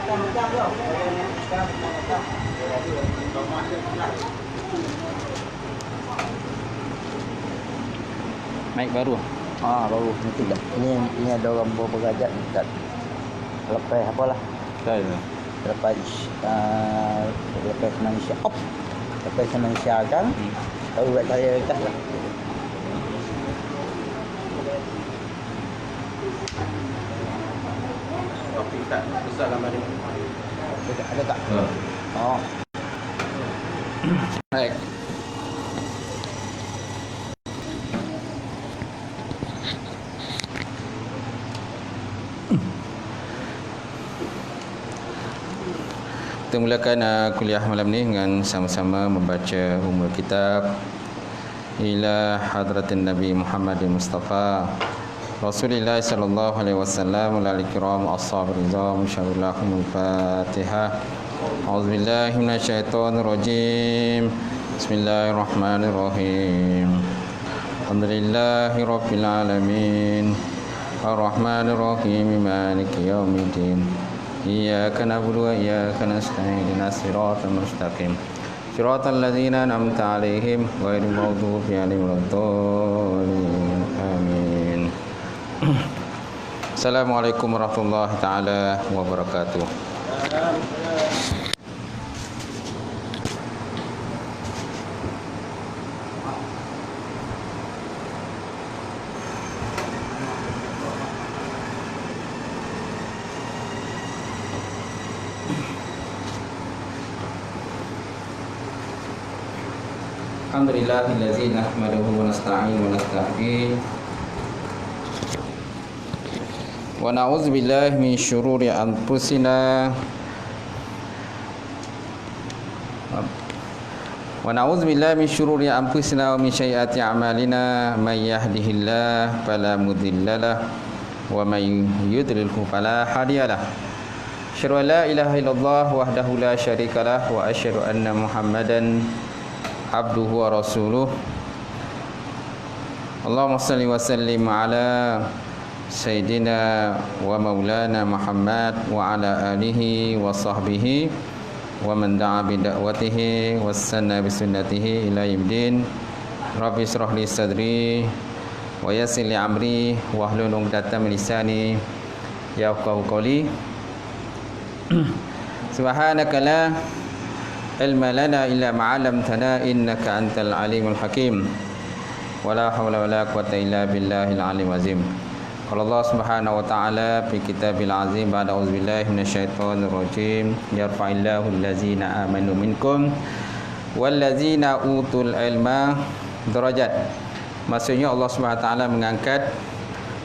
Mic baru. Baru ini ada orang berderajat dekat lepas apalah. Betul. Lepas senang syak. Lepas senang syakan. Tahu buat saya dekat lah. Topik tak besar gambar dia. Ada tak? Baik. Kita mulakan kuliah malam ni dengan sama-sama membaca umul kitab ila hadratin Nabi Muhammad Mustafa Rasulullah sallallahu alaihi wasallam wal kiram ashab rizam insyaallah Fatihah. A'udzubillahi minasyaitonir rajim. Bismillahirrahmanirrahim. Alhamdulillahi rabbil alamin. Arrahmanir rahim maliki yaumiddin. Iyyaka na'budu wa iyyaka nasta'in ihdinas siratal mustaqim siratal ladzina an'amta 'alaihim ghairil maghdubi 'alaihim waladdallin. Amin. Assalamualaikum warahmatullahi taala wabarakatuh. Alhamdulillahillazi nahmaduhu wa nasta'inu wa nasta'in wa na'udzu billahi min syururi anfusina wa min sayyiati a'malina may yahdihillahu fala mudhillalah wa may yudlilhu fala hadiyalah. Asyhadu an la ilaha illallah wahdahu la syarikalah wa asyhadu anna Muhammadan abduhu wa rasuluh. Allahumma salli wa sallim ala sayyidina wa maulana Muhammad wa ala alihi wa sahbihi wa man da'a bi da'watihi wassanna bi sunnatihi ila yaumil. Rabbi ishrah li sadri wa yassir li amri wa hlul 'uqdatam min lisani yafqahu qawli. Subhanaka la ilma lana illa ma 'allamtana innaka antal alimul hakim. Wala haula wala quwwata illa billahil aliyyil azim. Qala Allah Subhanahu wa ta'ala fi kitabil azim ba'da auzubillahi minasyaitonir rajim yarfa'illahu allazina amanu minkum wallazina utul ilma darajat. Maksudnya Allah Subhanahu wa ta'ala mengangkat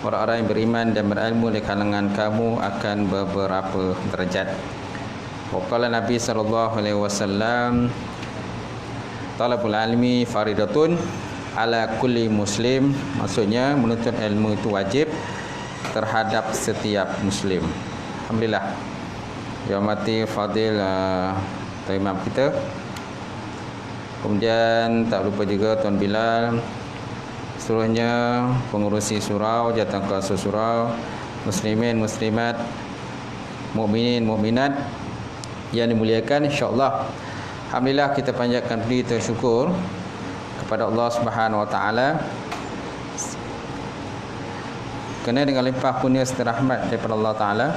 orang-orang yang beriman dan berilmu di kalangan kamu akan beberapa derajat. Waqala Nabi sallallahu alaihi wasallam talabul ilmi faridatun ala kulli muslim. Maksudnya menuntut ilmu itu wajib terhadap setiap muslim. Alhamdulillah. Yang mati fadil Tuan Imam kita. Kemudian tak lupa juga Tuan Bilal, seluruhnya pengurusi surau, jawatan surau, muslimin muslimat, mukminin mukminat yang dimuliakan, insya-Allah. Alhamdulillah, kita panjatkan puji dan syukur kepada Allah Subhanahu wa taala kerana dengan limpah kurnia serta rahmat daripada Allah taala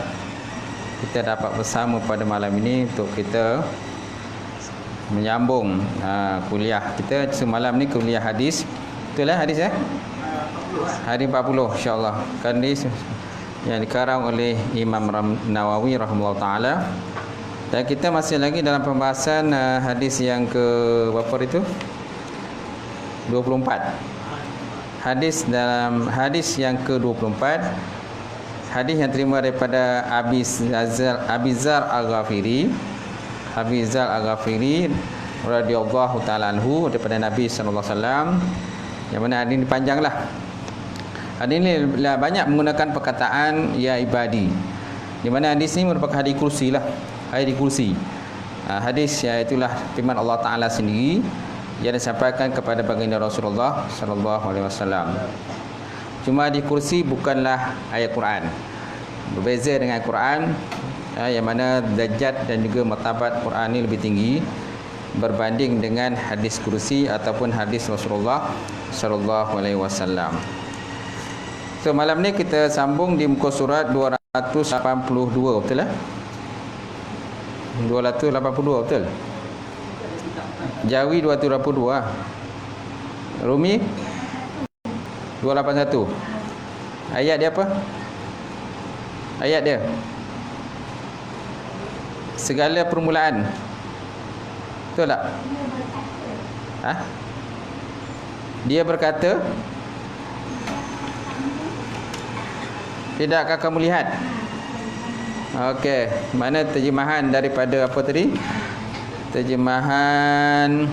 kita dapat bersama pada malam ini untuk kita menyambung kuliah kita semalam ni, kuliah hadis. Betul lah hadis Hadis 40 insya-Allah. Hadis yang dikarang oleh Imam Nawawi rahimahullah taala. Dan kita masih lagi dalam pembahasan hadis yang ke berapa itu? 24. Dalam hadis yang ke-24, hadis yang terima daripada Abi Zar Al-Ghafiri. Abi Zar Al-Ghafiri radhiyallahu taala anhu daripada Nabi sallallahu alaihi wasallam. Yang mana hadis ini panjanglah. Hadis ini banyak menggunakan perkataan ya ibadi. Di mana hadis ini merupakan hadis kursi lah. Hadis kursi. Hadis itulah firman Allah Taala sendiri yang disampaikan kepada baginda Rasulullah sallallahu alaihi wasallam. Cuma di kursi bukanlah ayat Quran. Berbeza dengan Quran. yang mana darjat dan juga martabat Quran ni lebih tinggi berbanding dengan hadis kursi ataupun hadis Rasulullah sallallahu alaihi wasallam. So malam ni kita sambung di muka surat 282, betul lah? 282 betul? Jawi 282 lah. Rumi 281. Ayat dia apa? Ayat dia segala permulaan. Betul tak? Dia berkata, tidakkah kamu lihat? Okey, mana terjemahan daripada apa tadi? Terjemahan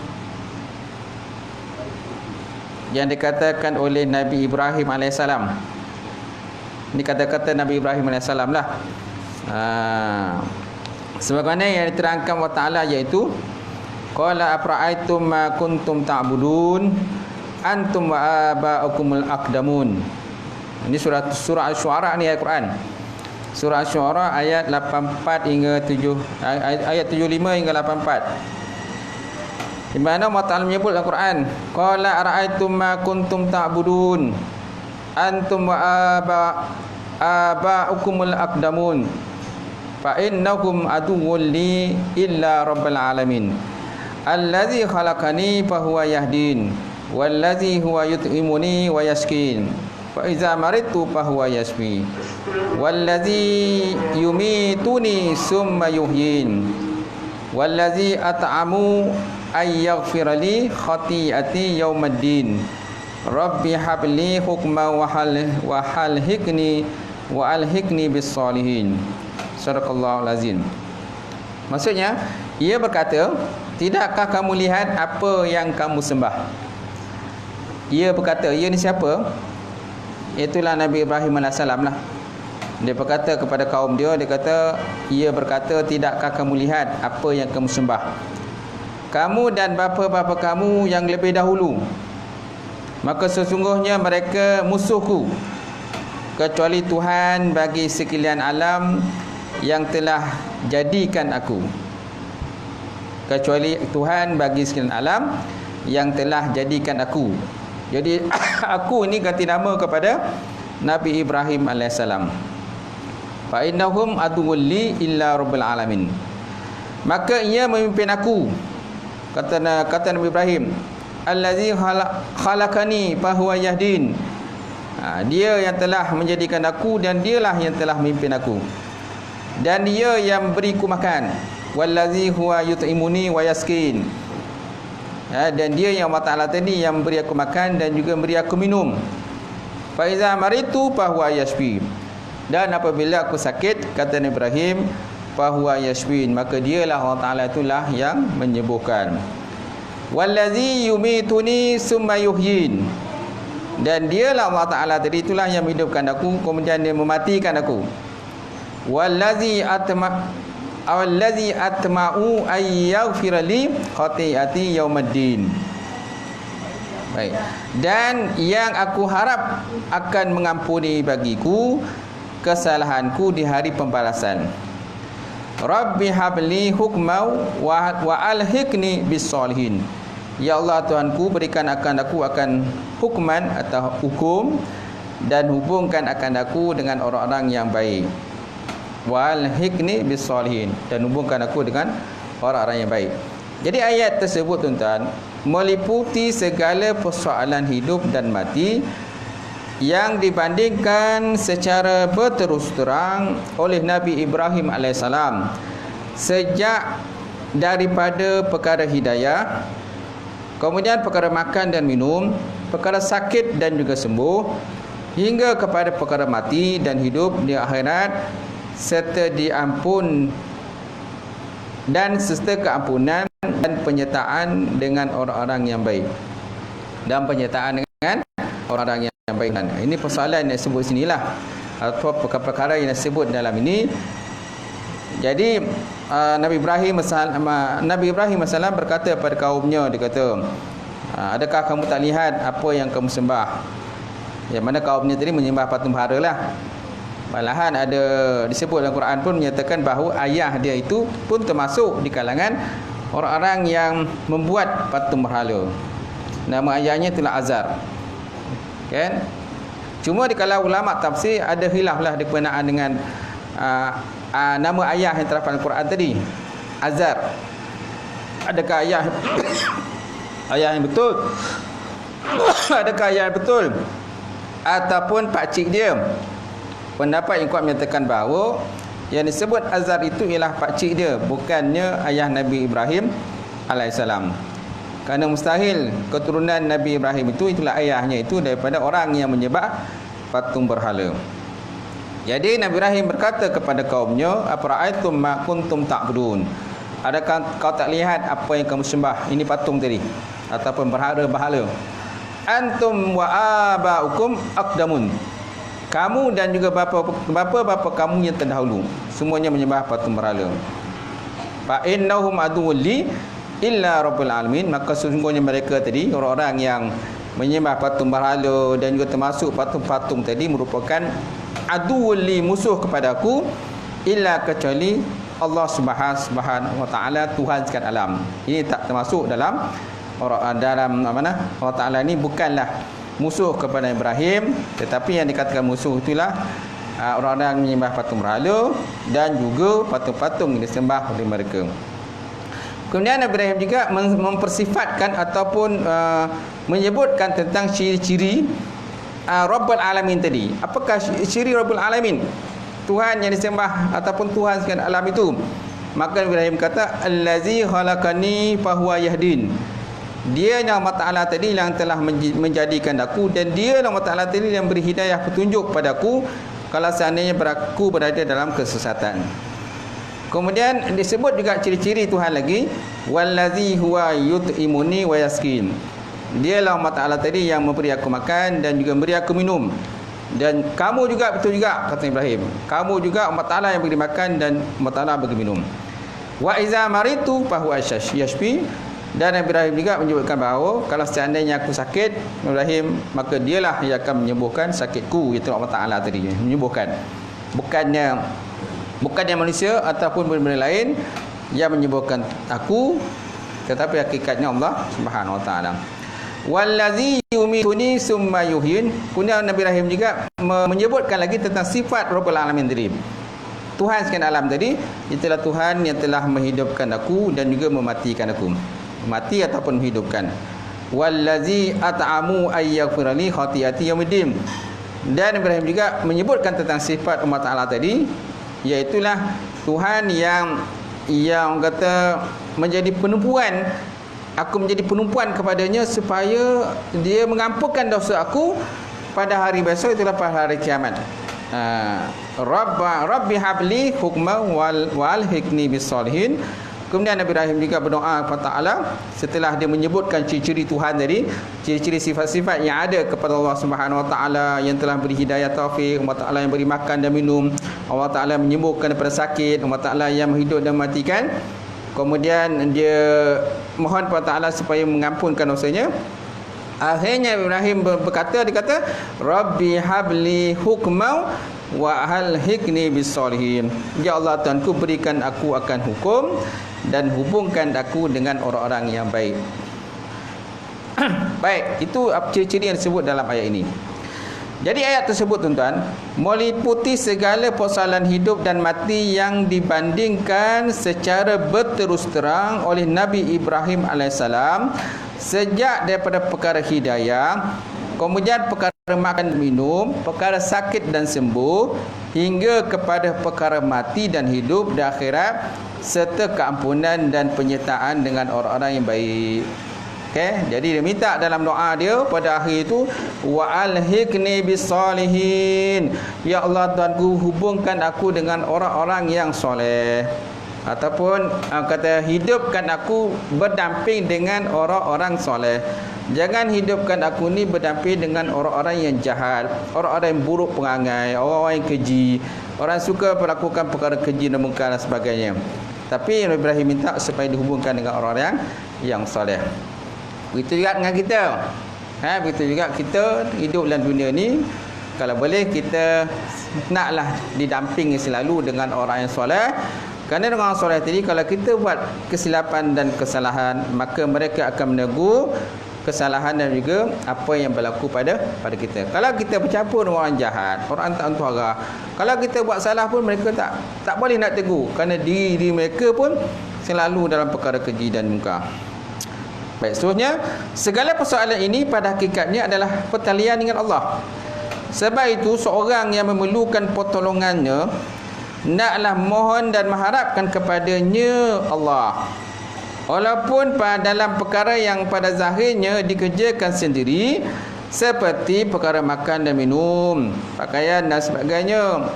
yang dikatakan oleh Nabi Ibrahim alaihissalam. Ini kata-kata Nabi Ibrahim alaihissalam lah. Sebagaimana yang diterangkan Allah Ta'ala, iaitu qala afra'aitum ma kuntum ta'budun antum wa aba'ukumul aqdamun. Ini surah Asy-Syu'ara ni ayat Quran. Surah Asy-Syu'ara ayat 84 hingga 7, ayat 75 hingga 84. Di mana Allah Ta'ala menyebut dalam Quran, qala ara'aitum ma kuntum ta'budun antum wa aba'ukumul aqdamun fa innahum aduwwun li illa rabbil alamin allazi khalaqani fa huwa yahdin wallazi huwa yut'imuni wa yaskin fa iza maridtu fa huwa yashfi wallazi yumituni summa yuhyin wallazi at'amu ay yaghfira li khati'ati yaumiddin rabbi habli hukma wa halhikni wa alhikni bis salihin. Sadaqallahul azim. Maksudnya, ia berkata, tidakkah kamu lihat apa yang kamu sembah? Ia berkata, ia ni siapa? Itulah Nabi Ibrahim AS lah. Dia berkata kepada kaum dia, dia kata, ia berkata, tidakkah kamu lihat apa yang kamu sembah? Kamu dan bapa-bapa kamu yang lebih dahulu, maka sesungguhnya mereka musuhku, kecuali Tuhan bagi sekalian alam yang telah jadikan aku. Kecuali Tuhan bagi sekalian alam yang telah jadikan aku. Jadi aku ni ganti nama kepada Nabi Ibrahim alaihissalam. Fa innahum aduwwun li illa rabbil alamin. Maka ia memimpin aku, kata Nabi Ibrahim, allazi khalaqani fa huwa yahdin. Dia yang telah menjadikan aku dan dialah yang telah memimpin aku. Dan dia yang beriku makan, wallazi huwa yut'imuni wa yaskin. Dan dia yang Allah Ta'ala tadi yang beri aku makan dan juga beri aku minum. Fa iza maritu fa huwa yashfi. Dan apabila aku sakit, kata Nabi Ibrahim, fa huwa yashfin, maka dialah Allah Ta'ala itulah yang menyembuhkan. Wallazi yumituni summa yuhyin. Dan dialah Allah Ta'ala tadi itulah yang menghidupkan aku, kemudian dia mematikan aku. Wallazi atma'u ay yaghfira li khati'ati yaumiddin. Baik. Dan yang aku harap akan mengampuni bagiku kesalahanku di hari pembalasan. Rabbi habli hukmau wa alhiqni bis solihin. Ya Allah Tuhanku, berikan aku akan hukman atau hukum, dan hubungkan akan aku dengan orang-orang yang baik. Wal hikni bis solihin, dan hubungkan aku dengan orang-orang yang baik. Jadi ayat tersebut tuan-tuan meliputi segala persoalan hidup dan mati yang dibandingkan secara berterus terang oleh Nabi Ibrahim alaihissalam, sejak daripada perkara hidayah, kemudian perkara makan dan minum, perkara sakit dan juga sembuh, hingga kepada perkara mati dan hidup di akhirat, serta diampun dan serta keampunan dan penyertaan dengan orang-orang yang baik, dan penyertaan dengan orang-orang yang baik. Ini persoalan yang disebut sinilah, atau perkara-perkara yang disebut dalam ini. Jadi Nabi Ibrahim AS berkata kepada kaumnya, dia kata, adakah kamu tak lihat apa yang kamu sembah? Yang mana kaumnya tadi menyembah patung berhala lah. Malahan ada disebut dalam Quran pun menyatakan bahawa ayah dia itu pun termasuk di kalangan orang-orang yang membuat patung berhala. Nama ayahnya itulah Azar. Kan? Cuma di kalangan ulama tafsir ada khilaflah berkenaan dengan nama ayah yang terdapat dalam Quran tadi. Azar. Adakah ayah ayah yang betul? Adakah ayah yang betul? Ataupun pakcik dia? Pendapat yang kuat menyatakan bahawa yang disebut Azar itu ialah pakcik dia, bukannya ayah Nabi Ibrahim alaihissalam. Kerana mustahil keturunan Nabi Ibrahim itulah ayahnya itu daripada orang yang menyembah patung berhala. Jadi Nabi Ibrahim berkata kepada kaumnya, "Afara'aitum ma kuntum ta'budun?" Adakah kau tak lihat apa yang kamu sembah? Ini patung tadi ataupun berhala-berhala. Antum wa aba'ukum aqdamun. Kamu dan juga bapa-bapa kamu yang terdahulu semuanya menyembah patung berhala. Fa innahum aduwwul li illa rabbil alamin. Maka sesungguhnya mereka tadi orang-orang yang menyembah patung berhala dan juga termasuk patung-patung tadi merupakan aduwwul li, musuh kepadaku, illa kecuali Allah Subhanahu wa taala, Tuhan sekalian alam. Ini tak termasuk dalam Allah Taala ni bukanlah musuh kepada Ibrahim, tetapi yang dikatakan musuh itulah orang-orang menyembah patung berhala dan juga patung-patung yang disembah oleh mereka. Kemudian Nabi Ibrahim juga mempersifatkan ataupun menyebutkan tentang ciri-ciri Rabbul Alamin tadi. Apakah ciri Rabbul Alamin? Tuhan yang disembah ataupun Tuhan sekalian alam itu. Maka Nabi Ibrahim kata, "Allazi khalaqani fahuwa yahdin." Dia yang Allah Ta'ala tadi yang telah menjadikan aku, dan dia yang Allah Ta'ala tadi yang beri hidayah petunjuk padaku kalau seandainya aku berada dalam kesesatan. Kemudian disebut juga ciri-ciri Tuhan lagi, wallazi huwa yut'imuni wa yaskin. Dia lah Allah Ta'ala tadi yang memberi aku makan dan juga memberi aku minum. Dan kamu juga betul juga, kata Ibrahim, kamu juga Allah Ta'ala yang beri makan dan Allah Ta'ala beri minum. Wa iza maritu fahuwa yashfi. Dan Ibrahim juga menyebutkan bahawa kalau seandainya aku sakit, Ibrahim, maka dialah yang akan menyembuhkan sakitku. Itu Allah Ta'ala tadi menyembuhkan. Bukannya manusia ataupun benda-benda lain yang menyembuhkan aku, tetapi hakikatnya Allah Subhanahu wa taala. Wallazi yumituni summa yuhyin. Kemudian Nabi Ibrahim juga menyebutkan lagi tentang sifat Rabbul Alamin tadi. Tuhan sekalian alam tadi, itulah Tuhan yang telah menghidupkan aku dan juga mematikan aku. Mati ataupun menghidupkan. Wallazi at'amu ayyaghfirli khati'ati yaumiddin. Dan Ibrahim juga menyebutkan tentang sifat Allah Ta'ala tadi, iaitulah Tuhan yang kata menjadi penumpuan, aku menjadi penumpuan kepadanya supaya dia mengampunkan dosa aku pada hari besok, itulah pada hari kiamat. Rabbi habli hukma wal hikni bis solihin. Kemudian Nabi Ibrahim juga berdoa kepada Allah setelah dia menyebutkan ciri-ciri Tuhan tadi, ciri-ciri sifat-sifat yang ada kepada Allah Subhanahu wa taala yang telah beri hidayah taufik, Allah Taala yang beri makan dan minum, Allah Taala menyembuhkan daripada sakit, Allah Taala yang menghidup dan mematikan. Kemudian dia mohon kepada Allah supaya mengampunkan dosanya. Akhirnya Ibrahim berkata, dia kata, Rabbi habli hukmau wa alhiqni bis solihin. Ya Allah, Tuhanku, berikan aku akan hukum dan hubungkan aku dengan orang-orang yang baik. Baik, itu ciri-ciri yang disebut dalam ayat ini. Jadi ayat tersebut, tuan-tuan, meliputi segala persoalan hidup dan mati yang dibandingkan secara berterus terang oleh Nabi Ibrahim alaihissalam, sejak daripada perkara hidayah, kemudian perkara makan minum, perkara sakit dan sembuh, hingga kepada perkara mati dan hidup di akhirat, serta keampunan dan penyertaan dengan orang-orang yang baik. Okey, jadi dia minta dalam doa dia pada akhir itu, wa alhiqni bis solihin. Ya Allah, Tuhanku, hubungkan aku dengan orang-orang yang soleh. Ataupun kata, hidupkan aku berdamping dengan orang-orang soleh. Jangan hidupkan aku ni berdamping dengan orang-orang yang jahat, orang-orang yang buruk perangai, orang-orang yang keji, orang suka melakukan perkara keji dan mungkar dan sebagainya. Tapi Nabi Ibrahim minta supaya dihubungkan dengan orang-orang yang soleh. Begitu juga dengan kita. Begitu juga kita hidup dalam dunia ni, kalau boleh kita naklah didampingi selalu dengan orang yang soleh. Kerana dengan orang soleh tadi, kalau kita buat kesilapan dan kesalahan, maka mereka akan menegur kesalahan dan juga apa yang berlaku pada kita. Kalau kita bercampur dengan orang jahat, orang tak tentu arah, kalau kita buat salah pun mereka tak boleh nak tegur, kerana diri mereka pun selalu dalam perkara keji dan munkar. Baik, seterusnya, segala persoalan ini pada hakikatnya adalah pertalian dengan Allah. Sebab itu seorang yang memerlukan pertolongannya naklah mohon dan mengharapkan kepadanya Allah. Walaupun dalam perkara yang pada zahirnya dikerjakan sendiri, seperti perkara makan dan minum, pakaian dan sebagainya.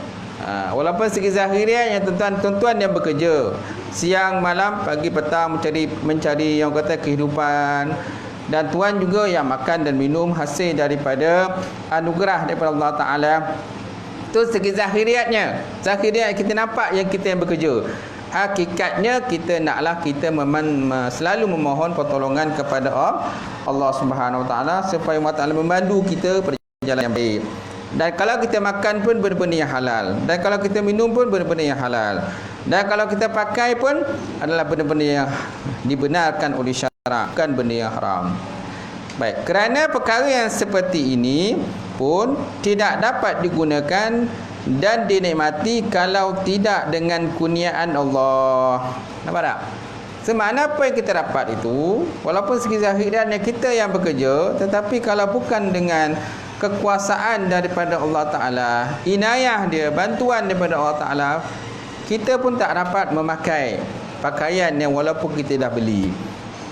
Walaupun segi zahiriah yang tuan-tuan yang bekerja siang malam pagi petang mencari yang kata kehidupan, dan tuan juga yang makan dan minum hasil daripada anugerah daripada Allah Taala. Itu segi zahiriatnya. Zahiriat kita nampak yang kita yang bekerja. Hakikatnya kita naklah kita selalu memohon pertolongan kepada Allah Subhanahu Wa Taala supaya Allah Taala membantu kita pada jalan yang baik. Dan kalau kita makan pun benda-benda yang halal, dan kalau kita minum pun benda-benda yang halal, dan kalau kita pakai pun adalah benda-benda yang dibenarkan oleh syarak, bukan benda yang haram. Baik, kerana perkara yang seperti ini pun tidak dapat digunakan dan dinikmati kalau tidak dengan kurniaan Allah. Nampak tak? Semana apa yang kita dapat itu, walaupun segi zahirnya kita yang bekerja, tetapi kalau bukan dengan kekuasaan daripada Allah Ta'ala, inayah dia, bantuan daripada Allah Ta'ala, kita pun tak dapat memakai pakaian yang walaupun kita dah beli.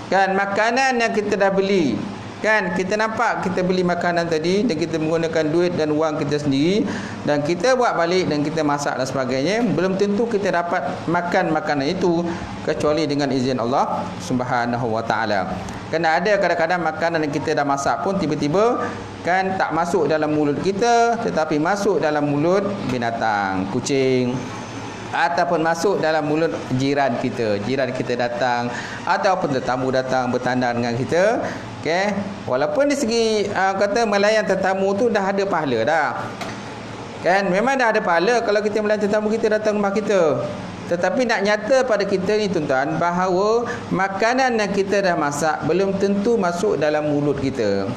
Kan, makanan yang kita dah beli, kan, kita nampak kita beli makanan tadi dan kita menggunakan duit dan wang kita sendiri, dan kita buat balik dan kita masak dan sebagainya, belum tentu kita dapat makan makanan itu kecuali dengan izin Allah Subhanahu Wa Ta'ala. Kerana ada kadang-kadang makanan yang kita dah masak pun tiba-tiba kan tak masuk dalam mulut kita, tetapi masuk dalam mulut binatang, kucing, ataupun masuk dalam mulut jiran kita. Jiran kita datang ataupun tetamu datang bertandang dengan kita. Okey, walaupun di segi kata melayan tetamu tu dah ada pahala dah. Kan, memang dah ada pahala kalau kita melayan tetamu kita datang rumah kita. Tetapi nak nyata pada kita ni tuan-tuan, bahawa makanan yang kita dah masak belum tentu masuk dalam mulut kita.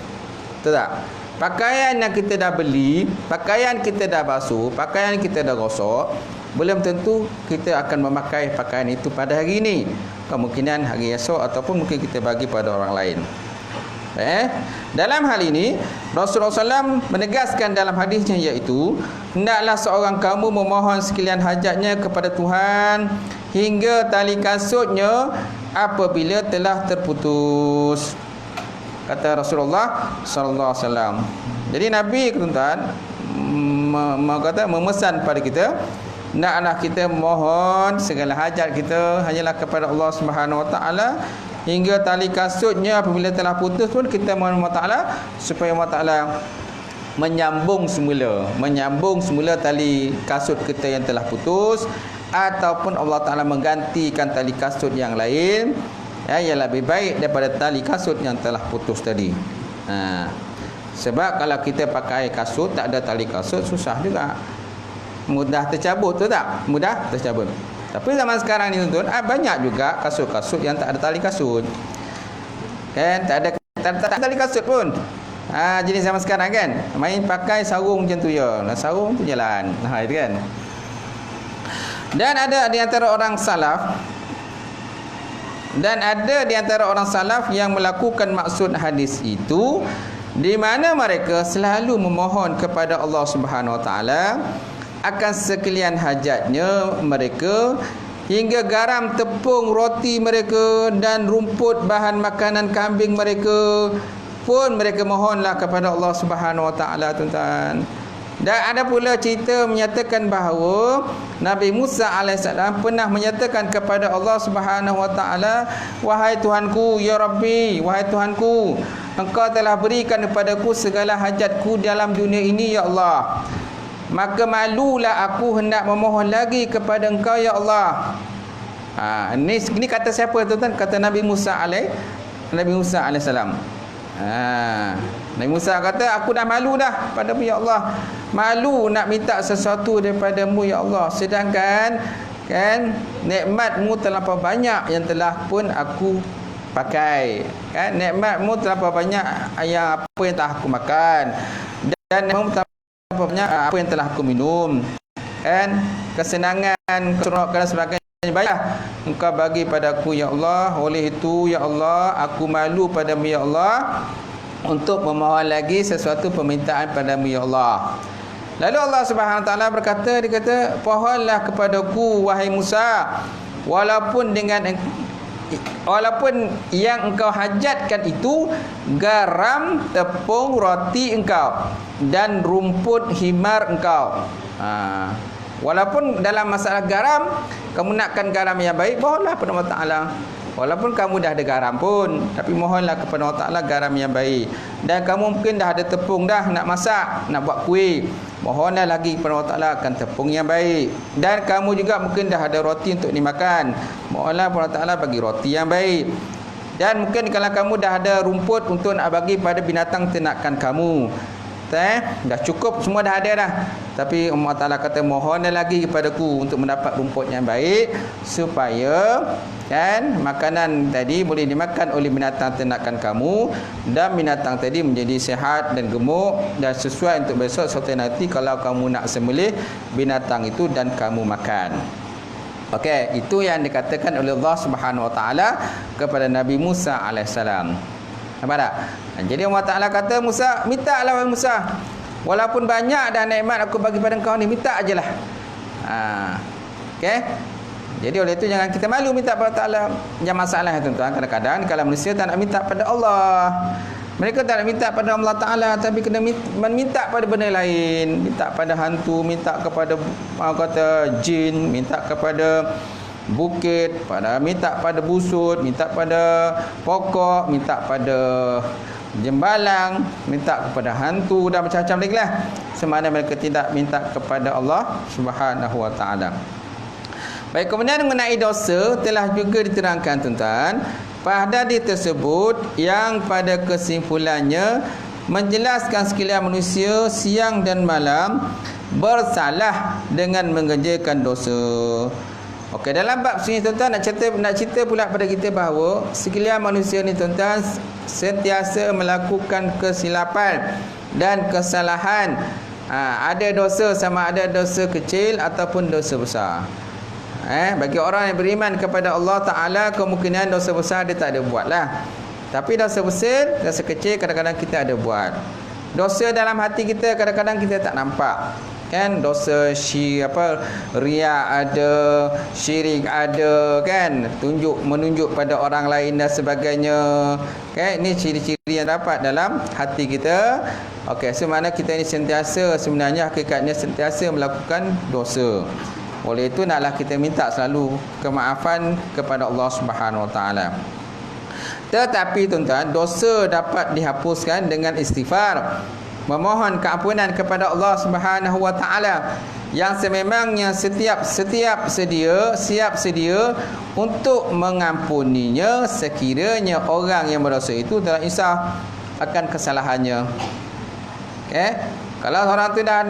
Betul tak? Pakaian yang kita dah beli, pakaian kita dah basuh, pakaian kita dah gosok, belum tentu kita akan memakai pakaian itu pada hari ini. Kemungkinan hari esok ataupun mungkin kita bagi pada orang lain. Dalam hal ini Rasulullah SAW menegaskan dalam hadisnya, iaitu hendaklah seorang kamu memohon sekalian hajatnya kepada Tuhan hingga tali kasutnya apabila telah terputus, kata Rasulullah SAW. Jadi Nabi tuan-tuan memesan pada kita, hendaklah kita mohon segala hajat kita hanyalah kepada Allah Subhanahu Wa Taala hingga tali kasutnya apabila telah putus pun kita mohon Allah Ta'ala supaya Allah Ta'ala menyambung semula tali kasut kita yang telah putus, ataupun Allah Ta'ala menggantikan tali kasut yang lain yang lebih baik daripada tali kasut yang telah putus tadi. Sebab kalau kita pakai kasut tak ada tali kasut, susah juga, mudah tercabut, tu tak? Mudah tercabut. Tapi zaman sekarang ni tuan-tuan, banyak juga kasut-kasut yang tak ada tali kasut. Kan, tak ada tali kasut pun. Jenis zaman sekarang kan, main pakai sarung macam tu ya. Sarung tu jalan. Itu kan. Dan ada di antara orang salaf yang melakukan maksud hadis itu, di mana mereka selalu memohon kepada Allah Subhanahu Wa Taala akan sekalian hajatnya mereka, hingga garam tepung roti mereka dan rumput bahan makanan kambing mereka pun mereka mohonlah kepada Allah Subhanahu Wa Taala, tuan-tuan. Dan ada pula cerita menyatakan bahawa Nabi Musa AS pernah menyatakan kepada Allah Subhanahu Wa Taala, wahai Tuhanku, ya Rabbi, wahai Tuhanku, Engkau telah berikan kepadaku segala hajatku dalam dunia ini, ya Allah. Maka malulah aku hendak memohon lagi kepada Engkau, ya Allah. Ini kata siapa tuan-tuan? Kata Nabi Musa AS. Nabi Musa kata, aku dah malu dah padamu ya Allah. Malu nak minta sesuatu daripadamu ya Allah. Sedangkan kan nikmatmu terlampau banyak yang telah pun aku pakai. Kan nikmatmu terlampau banyak yang apa yang telah aku makan. Dan nikmatmu terlampau banyak apa yang telah aku minum. Kan kesenangan, keseronokan dan sebagainya banyak engkau bagi padaku ya Allah. Oleh itu ya Allah, aku malu padamu ya Allah untuk memohon lagi sesuatu permintaan padamu ya Allah. Lalu Allah Subhanahu Wa Taala berkata, dia kata, pohonlah kepadaku wahai Musa, walaupun yang engkau hajatkan itu garam, tepung, roti engkau dan rumput himar engkau. Walaupun dalam masalah garam, kamu nakkan garam yang baik, mohonlah kepada Allah Ta'ala. Walaupun kamu dah ada garam pun, tapi mohonlah kepada Allah Ta'ala garam yang baik. Dan kamu mungkin dah ada tepung dah nak masak, nak buat kuih, mohonlah lagi kepada Allah Ta'ala akan tepung yang baik. Dan kamu juga mungkin dah ada roti untuk dimakan, mohonlah kepada Allah Ta'ala bagi roti yang baik. Dan mungkin kalau kamu dah ada rumput untuk nak bagi pada binatang ternakan kamu, dah cukup, semua dah ada dah. Tapi Allah Ta'ala kata, mohonlah lagi kepadaku untuk mendapat rumput yang baik, supaya kan makanan tadi boleh dimakan oleh binatang ternakan kamu, dan binatang tadi menjadi sihat dan gemuk dan sesuai untuk besok suatu nanti kalau kamu nak sembelih binatang itu dan kamu makan. Okey, itu yang dikatakan oleh Allah Subhanahu Wa Taala kepada Nabi Musa alaihissalam. Nampak tak? Jadi Allah Ta'ala kata, Musa, mintalah wahai Musa, walaupun banyak dah nikmat aku bagi pada engkau ni, minta ajalah. Okey. Jadi oleh itu jangan kita malu minta pada Ta'ala. Jangan masalah tuan-tuan, kadang-kadang kalau manusia tak nak minta pada Allah, mereka tak nak minta pada Allah Ta'ala, tapi kena minta pada benda lain, minta pada hantu, minta kepada kata jin, minta kepada bukit, minta pada busut, minta pada pokok, minta pada jembalang, minta kepada hantu dan macam-macam lagi lah. Semana mereka tidak minta kepada Allah Subhanahu Wa Taala. Baik, kemudian mengenai dosa telah juga diterangkan tuan-tuan pada hadis tersebut yang pada kesimpulannya menjelaskan sekalian manusia siang dan malam bersalah dengan mengerjakan dosa. Okey, dalam bab sini tuan-tuan nak cerita pula pada kita bahawa sekalian manusia ni tuan-tuan sentiasa melakukan kesilapan dan kesalahan. Ada dosa, sama ada dosa kecil ataupun dosa besar. Bagi orang yang beriman kepada Allah Ta'ala, kemungkinan dosa besar dia tak ada buat lah. Tapi dosa besar, dosa kecil kadang-kadang kita ada buat. Dosa dalam hati kita kadang-kadang kita tak nampak. Kan dosa riak ada, syirik ada, kan, menunjuk pada orang lain dan sebagainya. Kan, ini ciri-ciri yang dapat dalam hati kita. Okey, semana kita ini sebenarnya hakikatnya sentiasa melakukan dosa. Oleh itu naklah kita minta selalu kemaafan kepada Allah Subhanahu Wa Taala. Tetapi tuan-tuan, dosa dapat dihapuskan dengan istighfar, memohon keampunan kepada Allah Subhanahu Wa Taala yang sememangnya siap sedia untuk mengampuninya sekiranya orang yang berdosa itu telah insaf akan kesalahannya. Kalau orang tu dah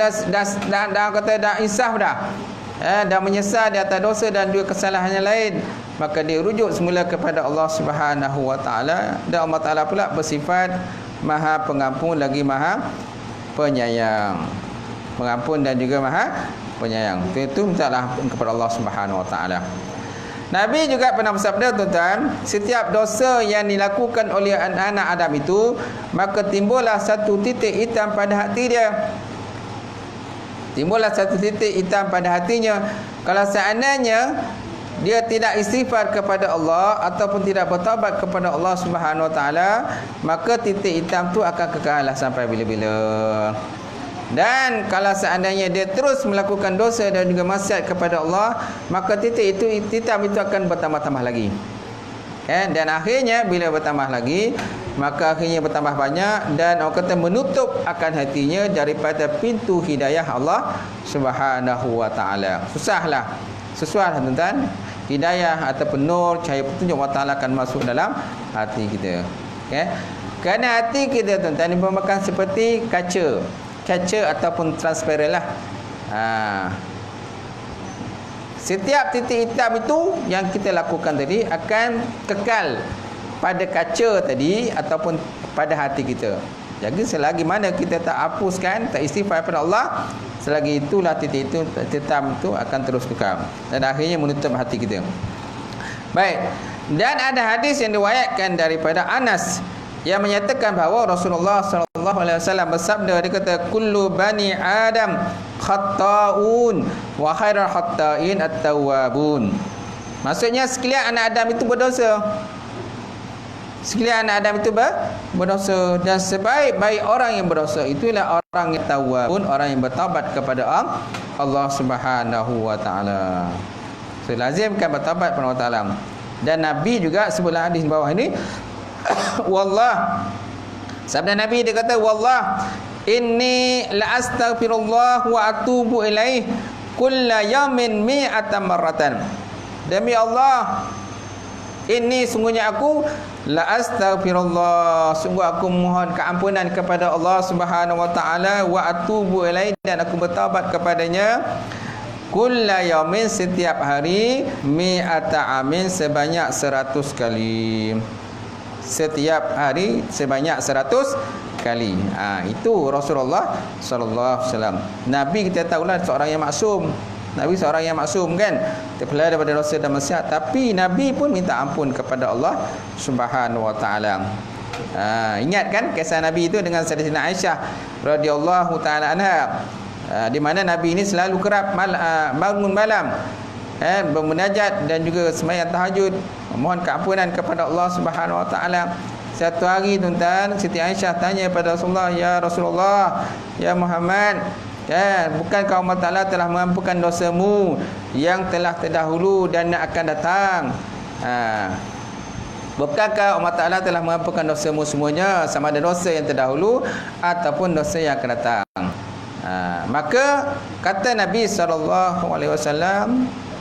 kata dah insaf dah menyesal di atas dosa dan juga kesalahan yang lain, maka dia rujuk semula kepada Allah Subhanahu Wa Taala, dan Allah Taala pula bersifat Maha Pengampun lagi Maha Penyayang. Pengampun dan juga Maha Penyayang. Itu mintalah kepada Allah Subhanahu Wa Taala. Nabi juga pernah bersabda tuan-tuan, setiap dosa yang dilakukan oleh anak-anak Adam itu, maka timbullah satu titik hitam pada hati dia. Timbullah satu titik hitam pada hatinya. Kalau seandainya dia tidak istighfar kepada Allah ataupun tidak bertaubat kepada Allah Subhanahu Wa Taala, maka titik hitam tu akan kekal sampai bila-bila. Dan kalau seandainya dia terus melakukan dosa dan juga maksiat kepada Allah, maka titik itu hitam itu akan bertambah-tambah lagi. Dan akhirnya bila bertambah lagi, maka akhirnya bertambah banyak, dan orang kata menutup akan hatinya daripada pintu hidayah Allah Subhanahu Wa Taala. Susah tuan-tuan. Hidayah ataupun nur, cahaya petunjuk Allah Taala akan masuk dalam hati kita. Kerana hati kita tuan-tuan diperumpakan seperti kaca. Kaca ataupun transparent lah. Setiap titik hitam itu yang kita lakukan tadi akan kekal pada kaca tadi ataupun pada hati kita. Jadi selagi mana kita tak hapuskan, tak istighfar kepada Allah, selagi itulah titik itu hitam itu akan terus kekal dan akhirnya menutup hati kita. Baik. Dan ada hadis yang diriwayatkan daripada Anas yang menyatakan bahawa Rasulullah sallallahu alaihi wasallam bersabda, dia kata kullu bani Adam khata'un wa khairul khata'in at-tawwabun. Maksudnya sekalian anak Adam itu berdosa. Sekalian anak Adam itu berdosa dan sebaik-baik orang yang berdosa itulah orang yang tawwabun, orang yang bertaubat kepada Allah Subhanahu wa taala. So, lazimkan bertaubat kepada Allah Taala. Dan Nabi juga sebutlah hadis bawah ini wallah, sabda Nabi dia kata wallah inni la astaghfirullah wa atubu ilaih kulla yawmin mi'atan marratan. Demi Allah, ini sungguhnya aku la astaghfirullah, sungguh aku mohon keampunan kepada Allah Subhanahu wa taala, wa atubu ilaih, dan aku bertaubat kepadanya kulla yaumin, setiap hari, mi'ata amin, sebanyak 100 kali. Setiap hari sebanyak 100 kali. Itu Rasulullah sallallahu alaihi wasallam. Nabi kita tahulah seorang yang maksum. Nabi seorang yang maksum kan, terpelihara daripada dosa dan maksiat, tapi Nabi pun minta ampun kepada Allah Subhanahu wa taala. Ingat kan kisah Nabi itu dengan Sayyidatina Aisyah radhiyallahu taala anha, di mana Nabi ini selalu kerap bangun malam, bermunajat dan juga sembahyang tahajud, memohon keampunan kepada Allah Subhanahu wa taala. Satu hari tuan-tuan, Siti Aisyah tanya kepada Rasulullah, ya Rasulullah, ya Muhammad, bukankah Allah Taala telah mengampunkan dosamu yang telah terdahulu dan yang akan datang? Bukankah Allah Taala telah mengampunkan dosamu semuanya, sama ada dosa yang terdahulu ataupun dosa yang akan datang? Maka kata Nabi SAW,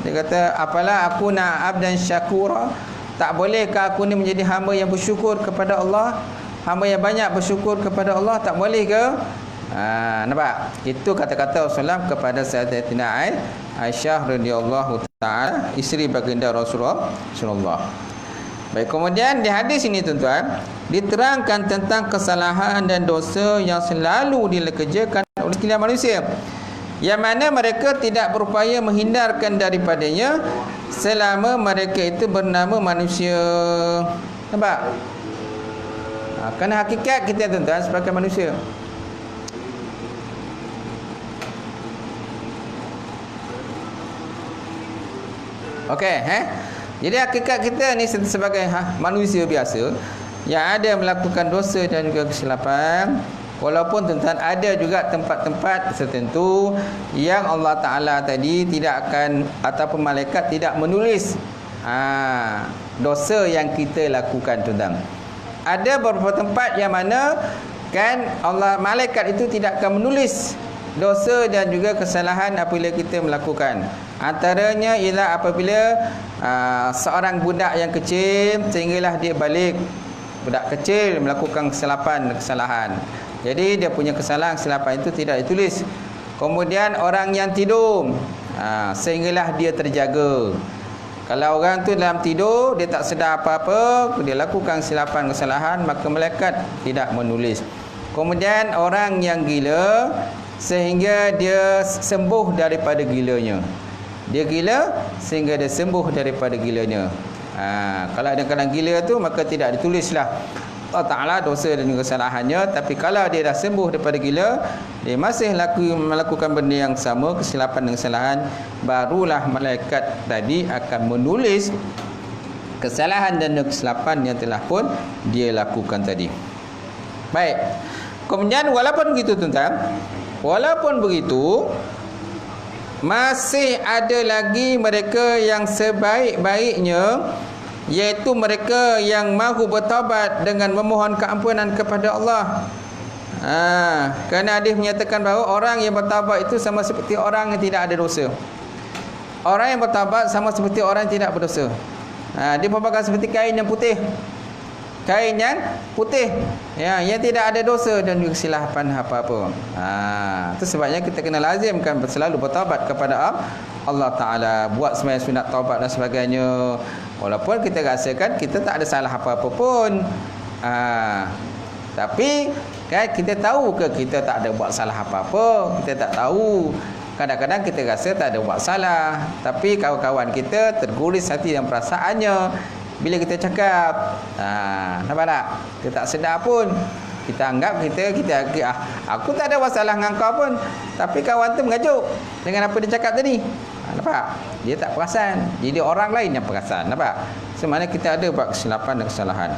dia kata, apalah aku nak abdan syakura, tak bolehkah aku ni menjadi hamba yang bersyukur kepada Allah, hamba yang banyak bersyukur kepada Allah, tak boleh ke? Nampak? Itu kata-kata Rasulullah kepada Sayyidatina Aisyah radhiyallahu taala, isteri baginda Rasulullah. Baik, kemudian di hadis ini tuan-tuan diterangkan tentang kesalahan dan dosa yang selalu dikerjakan oleh sekalian manusia, yang mana mereka tidak berupaya menghindarkan daripadanya selama mereka itu bernama manusia. Nampak? Kerana hakikat kita tuan-tuan sebagai manusia, okey, jadi hakikat kita ni sebagai manusia biasa yang ada melakukan dosa dan juga kesilapan. Walaupun tuan-tuan ada juga tempat-tempat tertentu yang Allah Ta'ala tadi tidak akan, ataupun malaikat tidak menulis dosa yang kita lakukan tuan-tuan. Ada beberapa tempat yang mana kan Allah, malaikat itu tidak akan menulis dosa dan juga kesalahan apabila kita melakukan. Antaranya ialah apabila seorang budak yang kecil sehinggalah dia balik, budak kecil melakukan kesalahan. Jadi dia punya kesilapan itu tidak ditulis. Kemudian orang yang tidur sehinggalah dia terjaga. Kalau orang tu dalam tidur, dia tak sedar apa-apa, dia lakukan kesalahan, maka malaikat tidak menulis. Kemudian orang yang gila sehingga dia sembuh daripada gilanya. Dia gila sehingga dia sembuh daripada gilanya. Kalau ada keadaan gila tu, maka tidak ditulislah Allah Ta'ala dosa dan kesalahannya. Tapi kalau dia dah sembuh daripada gila, dia masih melakukan benda yang sama, kesilapan dan kesalahan, barulah malaikat tadi akan menulis kesalahan dan kesilapan yang telah pun dia lakukan tadi. Baik. Kemudian walaupun begitu tuan-tuan, walaupun begitu, masih ada lagi mereka yang sebaik-baiknya, iaitu mereka yang mahu bertaubat dengan memohon keampunan kepada Allah. Kerana hadis menyatakan bahawa orang yang bertaubat itu sama seperti orang yang tidak ada dosa. Orang yang bertaubat sama seperti orang yang tidak berdosa. Dia merupakan seperti kain yang putih. kain yang putih, ya, yang tidak ada dosa dan juga kesilapan apa-apa. Itu sebabnya kita kena lazimkan selalu bertaubat kepada Allah Ta'ala, buat sembahyang sunat taubat dan sebagainya. Walaupun kita rasakan kita tak ada salah apa-apa pun, tapi kan kita tahu ke kita tak ada buat salah apa-apa, kita tak tahu. Kadang-kadang kita rasa tak ada buat salah, tapi kawan-kawan kita terguris hati dan perasaannya bila kita cakap. Nampak tak? Kita tak sedar pun. Kita anggap kita aku tak ada masalah dengan kau pun, tapi kawan tu mengajuk dengan apa dia cakap tadi. Nampak? Dia tak perasan. Jadi orang lain yang perasan. Nampak? Sebenarnya kita ada buat kesilapan dan kesalahan.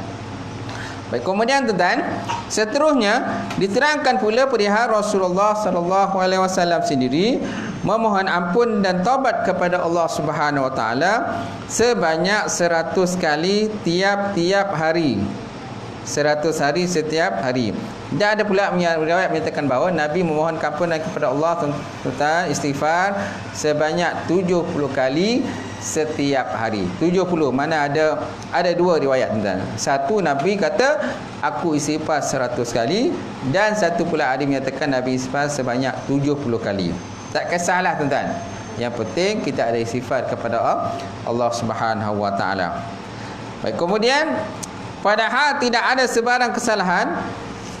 Baik, kemudian tuan-tuan, seterusnya diterangkan pula perihal Rasulullah sallallahu alaihi wasallam sendiri memohon ampun dan taubat kepada Allah Subhanahu wa taala sebanyak 100 kali tiap-tiap hari. 100 hari setiap hari. Dan ada pula riwayat menyatakan bahawa Nabi memohon ampunan kepada Allah tuan-tuan, istighfar sebanyak 70 kali setiap hari. 70, mana ada dua riwayat tuan-tuan. Satu Nabi kata aku istighfar 100 kali, dan satu pula ada menyatakan Nabi istighfar sebanyak 70 kali. Tak kisahlah tuan-tuan. Yang penting kita ada istighfar kepada Allah Subhanahu wa taala. Baik, kemudian padahal tidak ada sebarang kesalahan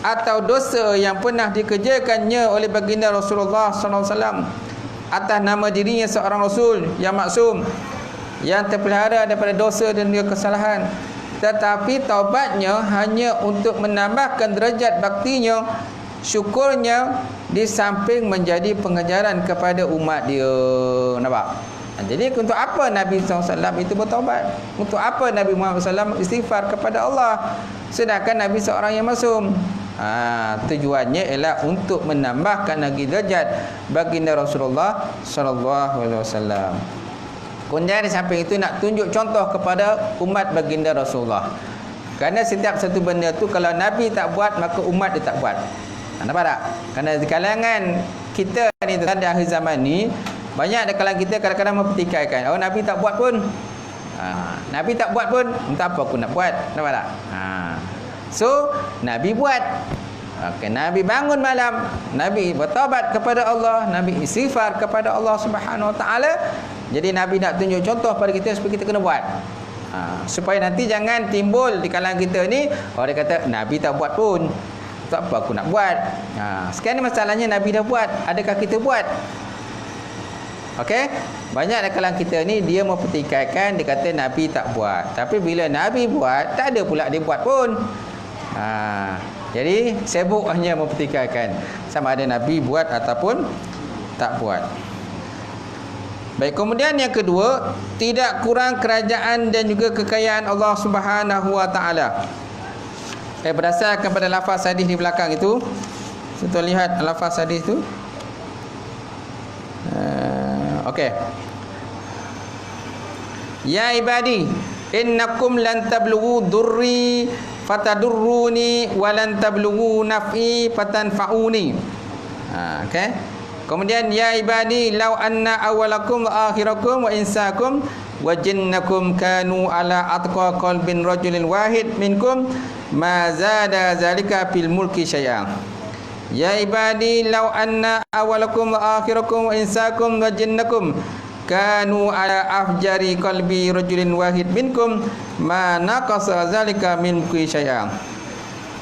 atau dosa yang pernah dikerjakannya oleh baginda Rasulullah SAW atas nama dirinya seorang Rasul yang maksum, yang terpelihara daripada dosa dan juga kesalahan, tetapi taubatnya hanya untuk menambahkan derajat baktinya, syukurnya, di samping menjadi pengajaran kepada umat dia. Nampak? Jadi untuk apa Nabi SAW itu bertaubat? Untuk apa Nabi Muhammad SAW istighfar kepada Allah, sedangkan Nabi seorang yang maksum? Tujuannya ialah untuk menambahkan lagi derajat baginda Rasulullah SAW. Kemudian di samping itu nak tunjuk contoh kepada umat baginda Rasulullah. Kerana setiap satu benda tu kalau Nabi tak buat, maka umat dia tak buat. Nampak tak? Kerana di kalangan kita ni di akhir zaman ni, banyak ada kalangan kita kadang-kadang mempertikaikan, oh Nabi tak buat pun. Nabi tak buat pun, entah apa aku nak buat. Nampak tak? So Nabi buat. Nabi bangun malam, Nabi bertaubat kepada Allah, Nabi istighfar kepada Allah Subhanahu wa taala. Jadi Nabi nak tunjuk contoh pada kita supaya kita kena buat. Supaya nanti jangan timbul di kalangan kita ni orang kata Nabi tak buat pun, tak apa aku nak buat. Sekarang ni masalahnya Nabi dah buat, adakah kita buat? Okey, banyak di kalangan kita ni dia mempertikaikan, dia kata Nabi tak buat, tapi bila Nabi buat tak ada pula dia buat pun. Jadi sibuk hanya mempertikaikan sama ada Nabi buat ataupun tak buat. Baik, kemudian yang kedua, tidak kurang kerajaan dan juga kekayaan Allah Subhanahu wa taala. Berdasarkan pada lafaz hadis di belakang itu, kita lihat lafaz hadis itu. Okey. Ya ibadi, innakum lan tablughu durri fatadurruni wa lan tablughu naf'i fatanfa'uni. Okey. Kemudian ya ibadi law anna awwalakum wa akhirakum wa insakum wa jinnakum kanu ala atqa qalbin rajulin wahid minkum ma zada zalika fil mulki syai'an. Ya ibadi law anna awwalakum wa akhirakum wa insakum wa jinnakum kanu ala afjari qalbi rajulin wahid minkum ma naqasa zalika min mulki syai'an.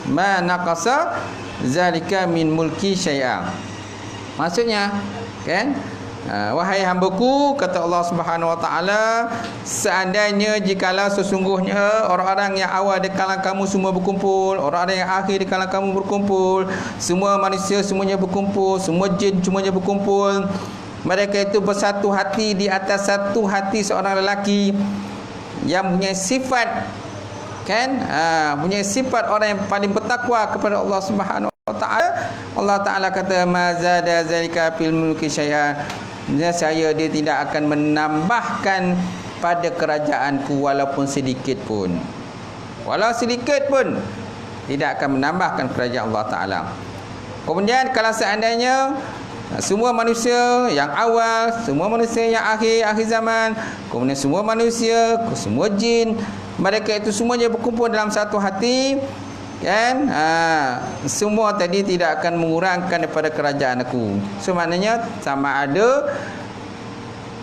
Ma naqasa zalika min mulki syai'an. Maksudnya kan, wahai hambaku, kata Allah Subhanahu wa taala, seandainya jikalau sesungguhnya orang-orang yang awal di kalangan kamu semua berkumpul, orang-orang yang akhir di kalangan kamu berkumpul, semua manusia semuanya berkumpul, semua jin semuanya berkumpul, mereka itu bersatu hati di atas satu hati seorang lelaki yang punya sifat kan, punya sifat orang yang paling bertakwa kepada Allah Subhanahu wa taala. Allah Taala kata mazada zalika fil mulki syai'an. Saya dia tidak akan menambahkan pada kerajaanku walaupun sedikit pun. Walau sedikit pun tidak akan menambahkan kerajaan Allah Taala. Kemudian kalau seandainya semua manusia yang awal, semua manusia yang akhir zaman, kemudian semua manusia, semua jin mereka itu semuanya berkumpul dalam satu hati, kan, semua tadi tidak akan mengurangkan daripada kerajaan aku. So maknanya sama ada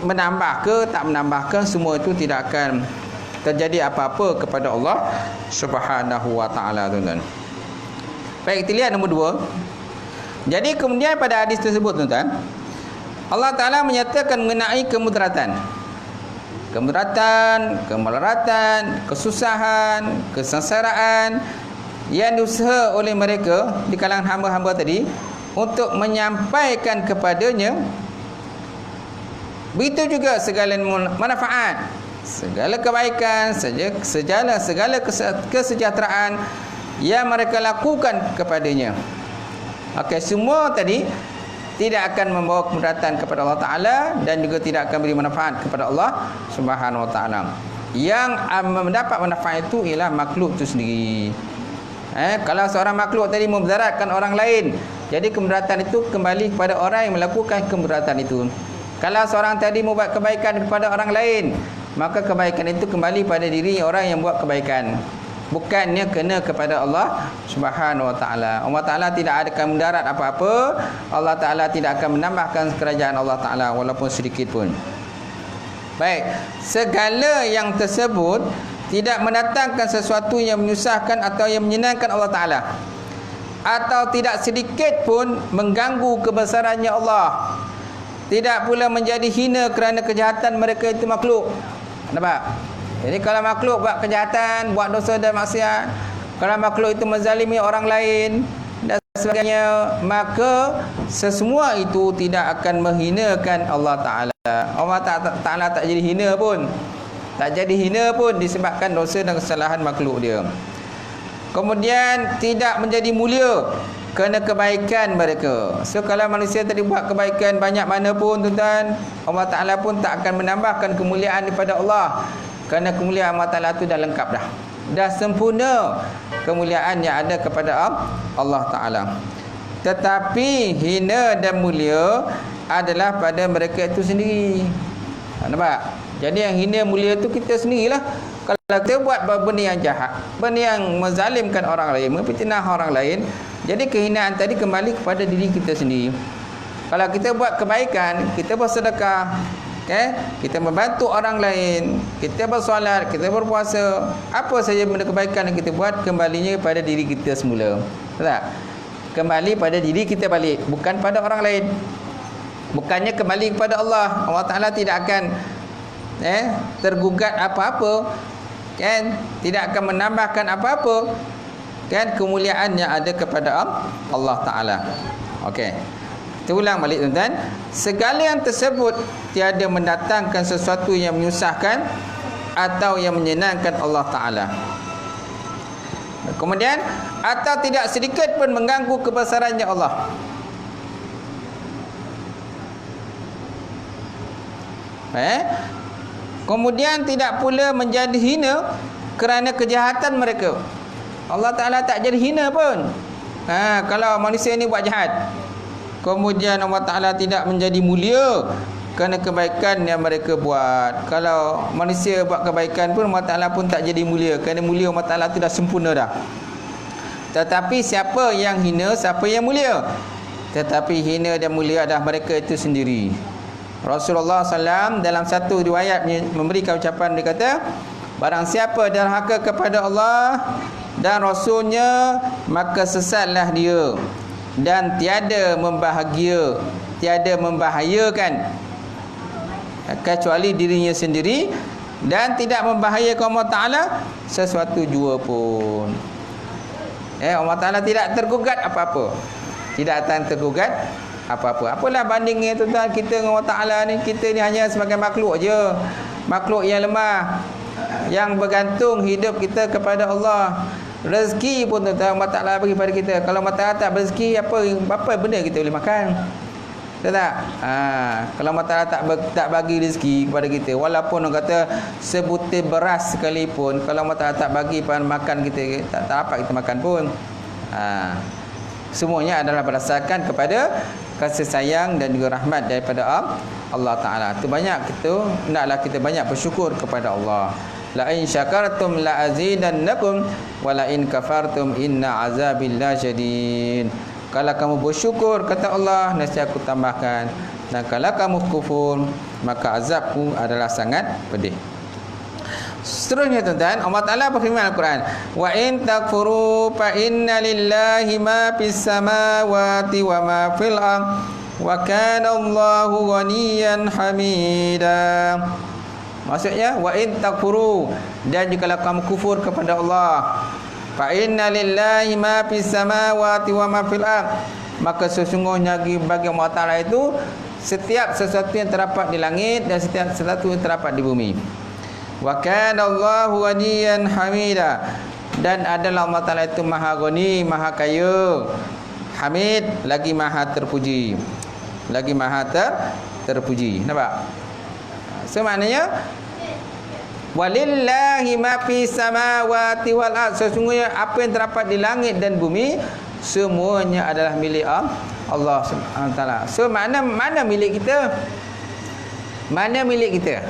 menambah ke tak menambah ke, semua itu tidak akan terjadi apa-apa kepada Allah Subhanahu wa taala, tuan-tuan. Baik, kita lihat nombor 2. Jadi kemudian pada hadis tersebut, tuan-tuan, Allah Taala menyatakan mengenai kemudaratan, kemelaratan, kesusahan, kesengsaraan yang diusaha oleh mereka di kalangan hamba-hamba tadi untuk menyampaikan kepadanya. Begitu juga segala manfaat, segala kebaikan, segala kesejahteraan yang mereka lakukan kepadanya. Okey, semua tadi tidak akan membawa kemudaratan kepada Allah Ta'ala dan juga tidak akan beri manfaat kepada Allah Subhanahu Wa Ta'ala. Yang mendapat manfaat itu ialah makhluk itu sendiri. Kalau seorang makhluk tadi memudaratkan orang lain, jadi kemudaratan itu kembali kepada orang yang melakukan kemudaratan itu. Kalau seorang tadi membuat kebaikan kepada orang lain, maka kebaikan itu kembali pada diri orang yang buat kebaikan, bukannya kena kepada Allah Subhanahu Wa Taala. Allah Taala tidak akan mendarat apa-apa. Allah Taala tidak akan menambahkan kerajaan Allah Taala walaupun sedikit pun. Baik, segala yang tersebut tidak mendatangkan sesuatu yang menyusahkan atau yang menyenangkan Allah Taala, atau tidak sedikit pun mengganggu kebesarannya Allah. Tidak pula menjadi hina kerana kejahatan mereka itu makhluk. Nampak? Jadi kalau makhluk buat kejahatan, buat dosa dan maksiat, kalau makhluk itu menzalimi orang lain dan sebagainya, maka sesemua itu tidak akan menghinakan Allah Ta'ala. Allah Ta'ala tak jadi hina pun. Tak jadi hina pun disebabkan dosa dan kesalahan makhluk dia. Kemudian tidak menjadi mulia kerana kebaikan mereka. So kalau manusia tadi buat kebaikan banyak mana pun, tuan-tuan, Allah Ta'ala pun tak akan menambahkan kemuliaan daripada Allah. Kerana kemuliaan Allah Ta'ala itu dah lengkap dah. Dah sempurna kemuliaan yang ada kepada Allah Ta'ala. Tetapi hina dan mulia adalah pada mereka itu sendiri. Nampak? Jadi yang hina mulia itu kita sendirilah. Kalau kita buat benda yang jahat, benda yang menzalimkan orang lain, memfitnah orang lain, jadi kehinaan tadi kembali kepada diri kita sendiri. Kalau kita buat kebaikan, kita bersedekah, kita membantu orang lain, kita bersolat, kita berpuasa, apa saja benda kebaikan yang kita buat, kembalinya pada diri kita semula. Tak? Kembali pada diri kita balik, bukan pada orang lain. Bukannya kembali kepada Allah. Allah Ta'ala tidak akan tergugat apa-apa, kan? Tidak akan menambahkan apa-apa, kan, kemuliaan yang ada kepada Allah Ta'ala. Okey, kita ulang balik, tuan-tuan. Segala yang tersebut tiada mendatangkan sesuatu yang menyusahkan atau yang menyenangkan Allah Ta'ala. Kemudian, atau tidak sedikit pun mengganggu kebesarannya Allah. Kemudian tidak pula menjadi hina kerana kejahatan mereka. Allah Ta'ala tak jadi hina pun. Kalau manusia ni buat jahat, kemudian Allah Ta'ala tidak menjadi mulia kerana kebaikan yang mereka buat. Kalau manusia buat kebaikan pun, Allah Ta'ala pun tak jadi mulia, kerana mulia Allah Ta'ala tu dah sempurna dah. Tetapi siapa yang hina, siapa yang mulia? Tetapi hina dan mulia adalah mereka itu sendiri. Rasulullah SAW dalam satu riwayat memberikan ucapan, dia kata, barang siapa derhaka kepada Allah dan Rasulnya, maka sesatlah dia dan tiada membahayakan kecuali dirinya sendiri, dan tidak membahayakan Allah Ta'ala sesuatu jua pun. Allah Ta'ala tidak tergugat apa-apa, tidak akan tergugat apa-apa. Apalah bandingnya, tuan-tuan, kita dengan Allah Ta'ala ni? Kita ni hanya sebagai makhluk je, makhluk yang lemah, yang bergantung hidup kita kepada Allah. Rezeki pun, tuan-tuan, Allah Ta'ala bagi pada kita. Kalau Allah Ta'ala tak rezeki, apa benda kita boleh makan? Betul tak? Kalau Allah Ta'ala tak bagi rezeki kepada kita, walaupun orang kata sebutir beras sekalipun, kalau Allah Ta'ala tak bagi makan kita, tak dapat kita makan pun. Semuanya adalah berdasarkan kepada kasih sayang dan juga rahmat daripada Allah Ta'ala. Itu banyak hendaklah kita banyak bersyukur kepada Allah. la in syakartum la azidannakum wa la in kafartum inna azabi lasyadid. Kalau kamu bersyukur, kata Allah, nescaya aku tambahkan, dan kalau kamu kufur, maka azabku adalah sangat pedih. Seterusnya tuan-tuan, Allah Ta'ala berfirman Al-Quran, wa in takfuru fa inna lillahi ma fis samawati wa ma fil ardh wa kana Allahu ghaniyan hamida. Maksudnya, wa in takfuru, dan jikalau kamu kufur kepada Allah, fa inna lillahi ma fis samawati wa ma fil ardh, maka sesungguhnya bagi Allah Ta'ala itu setiap sesuatu yang terdapat di langit dan setiap sesuatu yang terdapat di bumi. Wa kana Allahu ghaniyan hamida, dan adalah Allah Ta'ala itu maha ghani, maha kaya, hamid, lagi maha terpuji, lagi maha terpuji. Nampak? So maknanya walillahi ma fis samawati wal ard, sesungguhnya apa yang terdapat di langit dan bumi semuanya adalah milik Allah Subhanahu wa taala. So mana milik kita? Mana milik kita?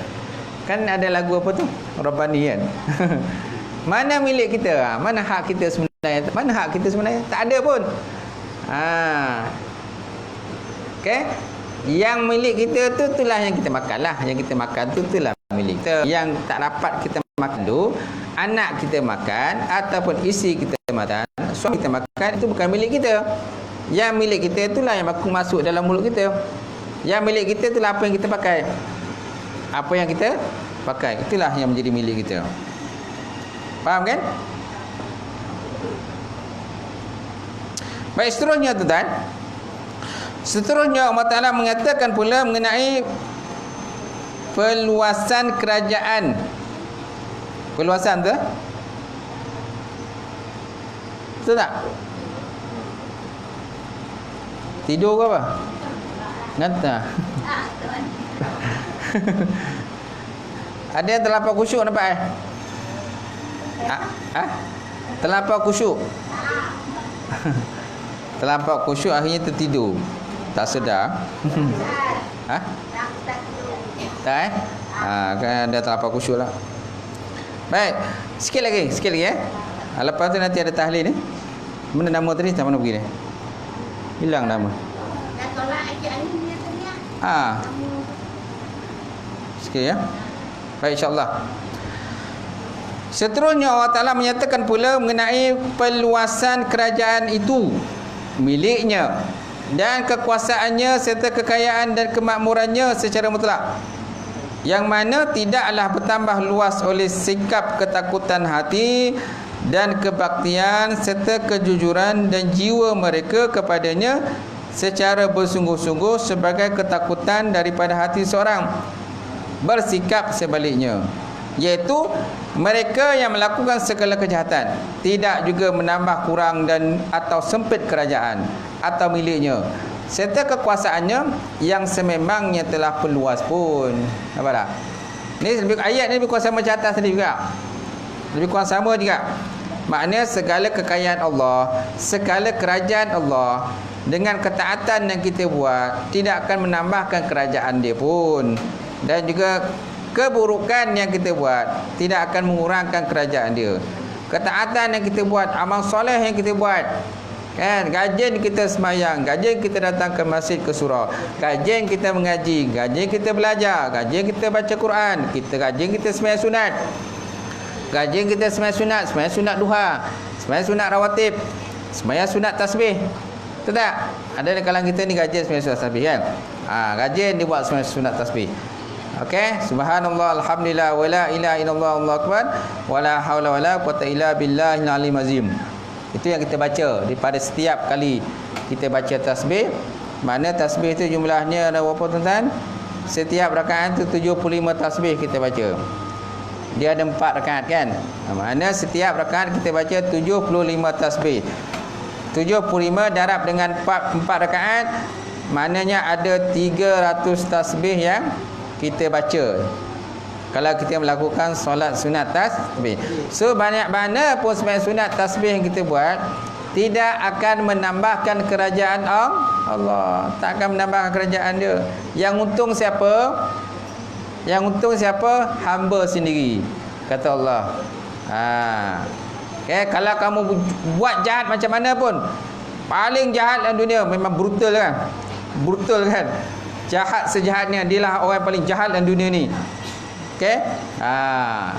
Kan ada lagu apa tu? Rabbani kan. Mana milik kita? Mana hak kita sebenarnya? Mana hak kita sebenarnya? Tak ada pun. Okey. Yang milik kita tu itulah yang kita makan lah. Yang kita makan tu itulah milik kita. Yang tak dapat kita makan tu, anak kita makan ataupun isteri kita makan, suami kita makan, itu bukan milik kita. Yang milik kita itulah yang masuk dalam mulut kita. Yang milik kita itulah apa yang kita pakai. Apa yang kita pakai, itulah yang menjadi milik kita. Faham kan? Baik, seterusnya tuan-tuan. Seterusnya Allah Ta'ala mengatakan pula mengenai perluasan kerajaan. Perluasan tu? Betul tak? Tidur ke apa? Ngantar. Ada yang terlampau khusyuk nampak terlampau khusyuk. Terlampau khusyuk akhirnya tertidur. Tak sedar. Tak kan ada terlampau khusyuk lah. Baik, sikit lagi lepas tu nanti ada tahlil ni. Mana nama tadi? Tak mana pergi ni? Hilang nama. Sikit ya. Baik, insya-Allah. Seterusnya Allah Ta'ala menyatakan pula mengenai perluasan kerajaan itu, miliknya dan kekuasaannya serta kekayaan dan kemakmurannya secara mutlak, yang mana tidaklah bertambah luas oleh sikap ketakutan hati dan kebaktian serta kejujuran dan jiwa mereka kepadanya secara bersungguh-sungguh sebagai ketakutan daripada hati seorang. Bersikap sebaliknya, iaitu mereka yang melakukan segala kejahatan tidak juga menambah kurang dan atau sempit kerajaan atau miliknya serta kekuasaannya yang sememangnya telah perluas pun. Nampak tak? Ni ayat ni lebih kurang sama macam atas tadi juga. Lebih kurang sama juga. Maknanya segala kekayaan Allah, segala kerajaan Allah, dengan ketaatan yang kita buat tidak akan menambahkan kerajaan dia pun, dan juga keburukan yang kita buat tidak akan mengurangkan kerajaan dia. Ketaatan yang kita buat, amal soleh yang kita buat, kan, gajian kita semayang, gajian kita datang ke masjid, ke surau, gajian kita mengaji, gajian kita belajar, gajian kita baca Quran, gajian kita sembahyang sunat, gajian kita sembahyang sunat duha, sembahyang sunat rawatib, sembahyang sunat tasbih. Betul tak? Ada di kalangan kita ni gajian sembahyang sunat tasbih kan? Gajian dia buat sembahyang sunat tasbih. Okey, subhanallah, alhamdulillah, wala ilaha illallah, Allahu akbar, wala haula wala quwata illa billahil aliyyil azim. Itu yang kita baca daripada setiap kali kita baca tasbih. Mana tasbih itu jumlahnya ada berapa tuan-tuan? Setiap rakaat itu 75 tasbih kita baca. Dia ada 4 rakaat kan? Mana setiap rakaat kita baca 75 tasbih. 75 darab dengan 4 rakaat, maknanya ada 300 tasbih yang kita baca kalau kita melakukan solat sunat tasbih. So banyak mana pun sembahyang sunat tasbih yang kita buat tidak akan menambahkan kerajaan Allah, tak akan menambahkan kerajaan dia. Yang untung siapa? Yang untung siapa? Hamba sendiri. kata Allah. Kalau kamu buat jahat macam mana pun, paling jahat dalam dunia, memang brutal kan? Brutal kan? Jahat sejahatnya, dialah orang yang paling jahat dalam dunia ni.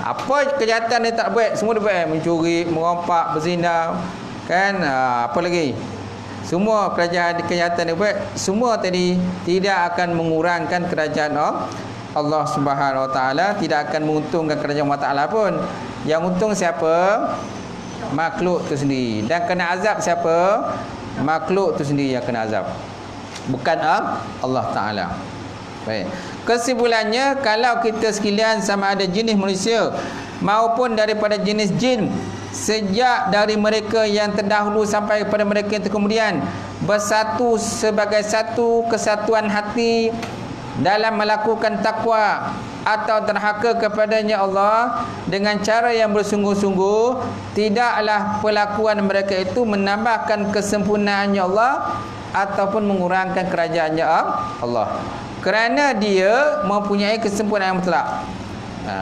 Apa kejahatan dia tak buat, semua dia buat. Mencuri, merompak, berzina, kan? Apa lagi? Semua kejahatan dia buat, semua tadi tidak akan mengurangkan kerajaan Allah Subhanahu Wa Taala, tidak akan menguntungkan kerajaan Allah Taala pun. Yang untung siapa? Makhluk tu sendiri. Dan kena azab siapa? Makhluk tu sendiri yang kena azab, bukan Allah Taala. Baik. Kesimpulannya, kalau kita sekalian sama ada jenis manusia maupun daripada jenis jin, sejak dari mereka yang terdahulu sampai kepada mereka yang kemudian, bersatu sebagai satu kesatuan hati dalam melakukan takwa atau derhaka kepadanya Allah dengan cara yang bersungguh-sungguh, tidaklah perlakuan mereka itu menambahkan kesempurnaannya Allah ataupun mengurangkan kerajaannya Allah, kerana dia mempunyai kesempurnaan mutlak.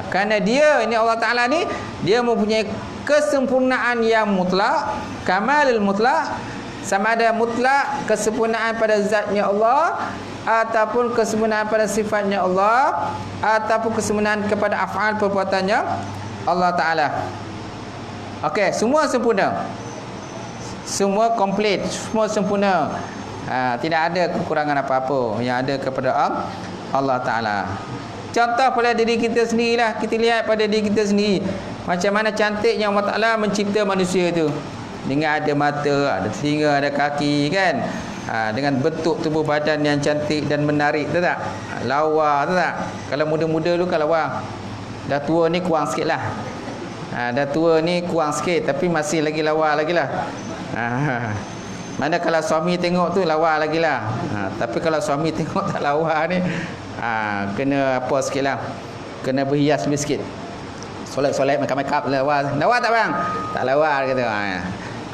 Kerana dia ini Allah Ta'ala ni, dia mempunyai kesempurnaan yang mutlak, kamalul mutlak, sama ada mutlak kesempurnaan pada zatnya Allah ataupun kesempurnaan pada sifatnya Allah ataupun kesempurnaan kepada af'al perbuatannya Allah Ta'ala. Okey, semua sempurna, semua komplit, semua sempurna. Tidak ada kekurangan apa-apa yang ada kepada Allah Ta'ala. Contoh pada diri kita sendirilah, kita lihat pada diri kita sendiri macam mana cantiknya Allah Ta'ala mencipta manusia tu, dengan ada mata, ada telinga, ada kaki, kan? Dengan bentuk tubuh badan yang cantik dan menarik, tahu tak? Lawa, tahu tak? Kalau muda-muda tu kan lawa. Dah tua ni kurang sikit lah. Dah tua ni kurang sikit, tapi masih lagi lawa lagi lah. Mana kalau suami tengok tu lawa lagi lah. Tapi kalau suami tengok tak lawa ni, kena apa sikit lah, kena berhias sikit. Solat-solat, make-up lawa. Lawa tak bang? Tak lawa, kata.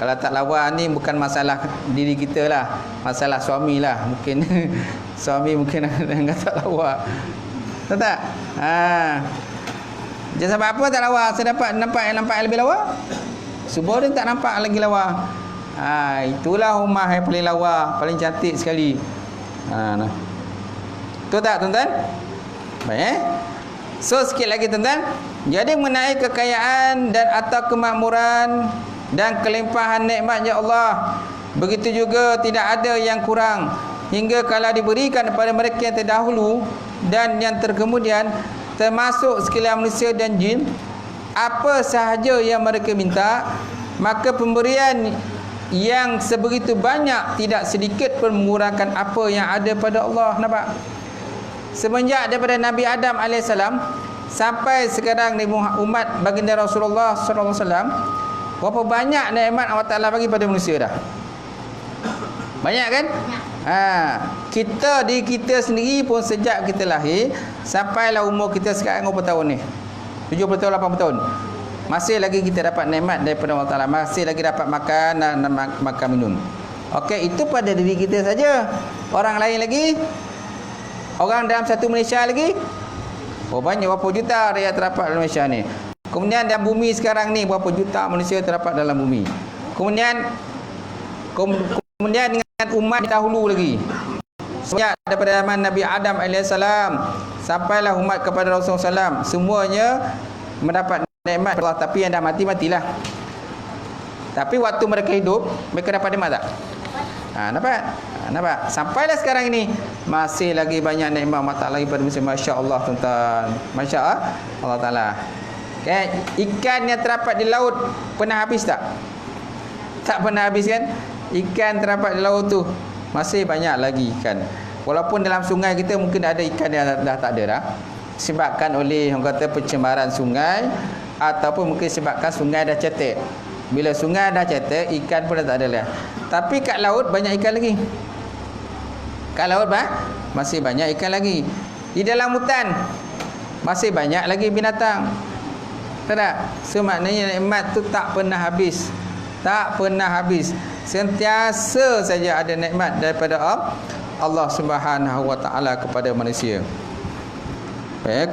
Kalau tak lawa ni bukan masalah diri kita lah, masalah suami lah. Mungkin suami mungkin enggak tak lawa, tahu tak? Jadi sebab apa tak lawa? Saya dapat nampak yang lebih lawa. Subuh dia tak nampak lagi lawa. Itulah rumah yang paling lawa, paling cantik sekali. Betul tak tuan-tuan? Baik. So sikit lagi tuan-tuan. Jadi mengenai kekayaan dan atau kemakmuran dan kelimpahan nikmatnya Allah, begitu juga tidak ada yang kurang, hingga kalau diberikan kepada mereka yang terdahulu dan yang terkemudian, termasuk sekalian manusia dan jin, apa sahaja yang mereka minta, maka pemberian yang sebegitu banyak tidak sedikit pun mengurangkan apa yang ada pada Allah. Nampak? Semenjak daripada Nabi Adam AS sampai sekarang ni umat baginda Rasulullah SAW, berapa banyak nikmat Allah Ta'ala bagi pada manusia dah? Banyak kan? Kita sendiri pun sejak kita lahir sampailah umur kita sekarang berapa tahun ni? 70 tahun, 80 tahun. Masih lagi kita dapat nikmat daripada Allah Ta'ala, masih lagi dapat makan dan makan minum. Okey, itu pada diri kita saja. Orang lain lagi, orang dalam satu Malaysia lagi, banyak, berapa juta rakyat terdapat dalam Malaysia ni. Kemudian dalam bumi sekarang ni, berapa juta manusia terdapat dalam bumi. Kemudian dengan umat dahulu lagi, sejak daripada zaman Nabi Adam AS sampailah umat kepada Rasulullah SAW, semuanya mendapat nikmat Allah. Tapi yang dah mati, matilah. Tapi waktu mereka hidup, mereka dapat nikmat tak? Nampak? Sampailah sekarang ini masih lagi banyak nikmat Allah Ta'ala lagi pada manusia. Masya Allah tuan-tuan, Masya Allah Ta'ala. Okay. Ikan yang terdapat di laut pernah habis tak? Tak pernah habis kan? Ikan terdapat di laut tu masih banyak lagi ikan. Walaupun dalam sungai kita mungkin ada ikan yang dah tak ada dah, disebabkan oleh orang kata pencemaran sungai, ataupun mungkin sebabkan sungai dah cetek. Bila sungai dah cetek, ikan pun dah tak ada lah. Tapi kat laut banyak ikan lagi. Kat laut masih banyak ikan lagi. Di dalam hutan masih banyak lagi binatang. Tak? So maknanya nikmat tu tak pernah habis. Tak pernah habis. Sentiasa saja ada nikmat daripada Allah Subhanahu Wa Ta'ala kepada manusia.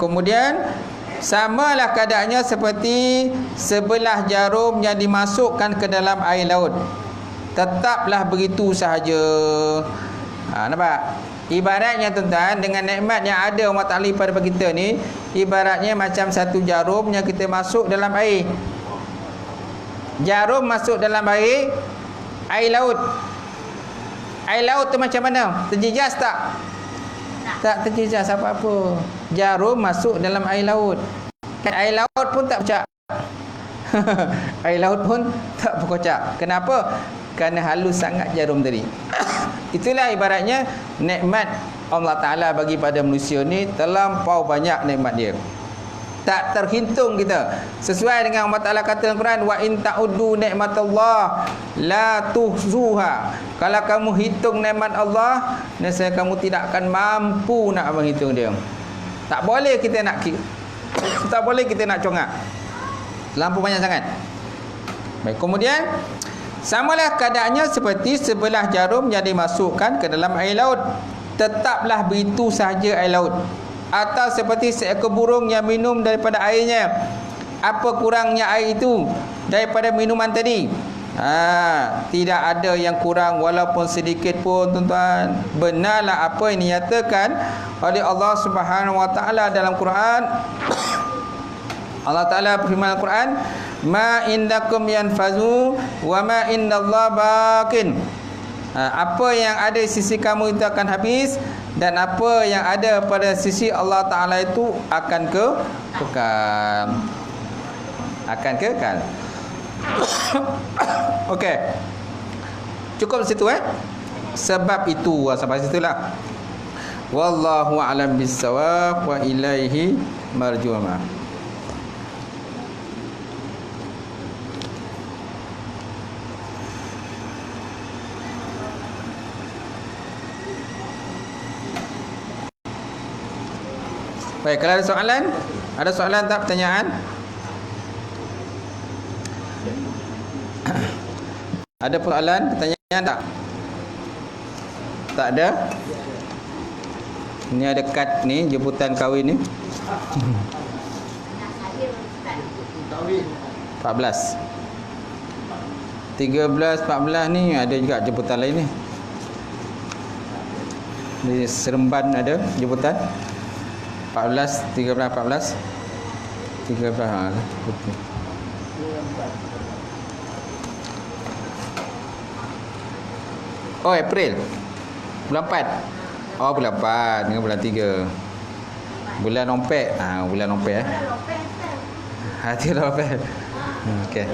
Kemudian Samalah keadaannya seperti sebelah jarum yang dimasukkan ke dalam air laut. Tetaplah begitu sahaja. Nampak? Ibaratnya tuan-tuan, dengan nikmat yang ada Allah Ta'ala pada kita ni, ibaratnya macam satu jarum yang kita masuk dalam air. Jarum masuk dalam air laut. Air laut tu macam mana? Terjejas tak? Tak terjejas apa-apa. Jarum masuk dalam air laut. Air laut pun tak berkocak. Air laut pun tak berkocak. Kenapa? Kerana halus sangat jarum tadi. Itulah ibaratnya nikmat Allah Ta'ala bagi pada manusia ni, terlampau banyak nikmat dia, tak terhitung kita. Sesuai dengan Allah Ta'ala kata dalam Quran, wa in ta'uddu nikmatallah la tuhzuha. Kalau kamu hitung nikmat Allah, nescaya kamu tidak akan mampu nak menghitung dia. Tak boleh kita nak tak boleh kita nak congak, terlampau banyak sangat. Baik, kemudian samalah keadaannya seperti sebelah jarum yang dimasukkan ke dalam air laut. Tetaplah begitu sahaja air laut. Atau seperti seekor burung yang minum daripada airnya. Apa kurangnya air itu daripada minuman tadi? Tidak ada yang kurang walaupun sedikit pun, tuan-tuan. Benarlah apa yang dinyatakan oleh Allah Subhanahu Wa Taala dalam Quran. Allah Ta'ala berfirman dalam Quran, ma indakum yanfazu wa ma indallahi baqin. Apa yang ada di sisi kamu itu akan habis, dan apa yang ada pada sisi Allah Ta'ala itu akan kekal. Akan kekal. Okey. Cukup situ Sebab itu, sampai situlah. Wallahu a'lam bissawab wa ilaihi marju'un. Baik, kalau ada soalan? Ada soalan tak, pertanyaan? Ada soalan, pertanyaan tak? Tak ada? Ini ada kad ni, jemputan kahwin ni. 14. 13, 14 ni ada juga jemputan lain ni. Di Seremban ada jemputan. 14, 13, 14. 13 betul. Oh, April. Bulan 4. Oh, bulan 4 dengan bulan 3. Bulan Ompek. Bulan Ompek Hati Ompek. Okey.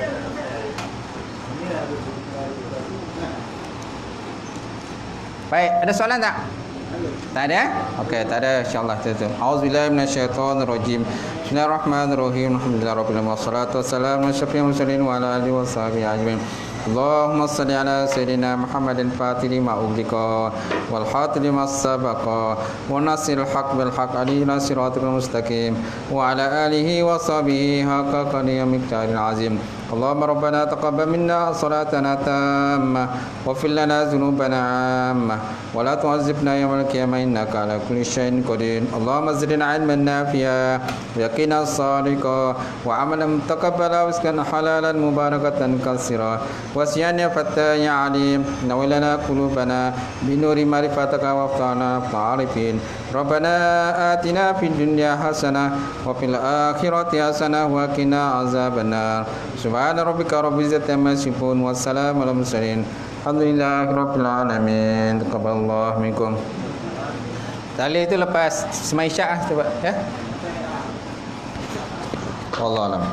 Baik, ada soalan tak? Tak ada? Okey, tak ada, insya-Allah kita. Auzubillahi minasyaitonirrajim. Bismillahirrahmanirrahim. Alhamdulillahirabbil alamin wassalatu wassalamu ala asyrafil mursalin wa ala alihi washabihi ajmain. Allahumma salli ala sayyidina Muhammadin fatili ma ughliqa wal hatili ma sabaqa wa nasiril haq bil haq alina siratal mustaqim wa ala alihi wa sahbihi haqqa qadri miqdaril azim. Allahumma rabbana taqabbal minna salatana tammah waghfir lana dhunubana 'ammah wa la tu'azzibna yawmal qiyamah innaka ala kulli syai'in qadir. Allahumma zidna 'ilman nafi'a wa yaqina sadiqa wa 'amalan mutaqabbala wa rizqan halalan mubarakatan katsira. Wasiyana fatanya alim nawilana qulubana binuri marifataka waftana ta'arifin. Rabbana atina fid dunya hasanah wa fil akhirati hasanah wa qina azabannar. Subhana rabbika rabbil izzati amma yasifun wa salamun alal mursalin. Alhamdulillahi rabbil alamin. Taqabbalallahu minkum. Tali itu lepas semai Isyak coba ya. Wallahu a'lam.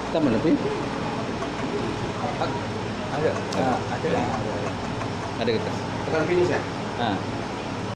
Tambah lebih. Ada. Ada kita. Tekan finish ya?